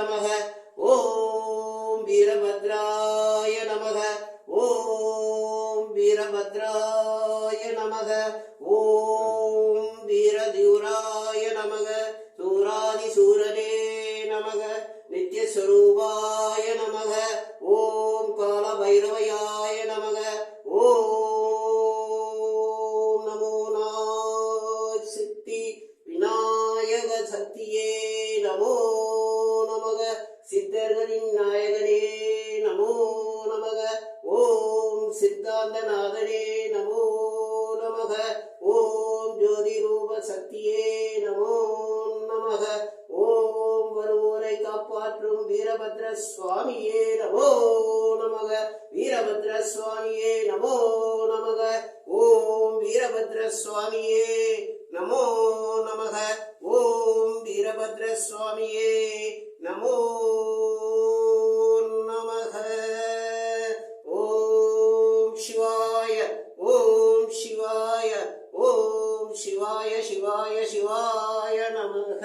நமக. ஓம் வீரபத்ராய நமக. ஓம் வீரபத்ராய நமக. ஓம் வீரதூராய நமக. சூராதி சூரனே நமக. நித்யஸ்வரூபாய நமக. ஓம் கால பைரவயாய நமக. ஓம் நமோ நாசித்தி விநாயக சக்தியே நமோ நமக. சித்தர்களின் நாயகனே நமோ நமக. ஓம் சித்தாந்தநாதனே நமோ நமக. ஓம் ஜோதி ரூப சக்தியே நமோ நமக. ஓம் வருவோரை காப்பாற்றும் வீரபத்ர சுவாமியே நமோ நமக. வீரபத்ர சுவாமியே நமோ நமக. ஓம் வீரபத்ர சுவாமியே நமோ நமக. ஓம் வீரபத்ர சுவாமியே நமோ நமக. ஓம் சிவாய ஓம் சிவாய ஓம் சிவாய சிவாய சிவாய நமக.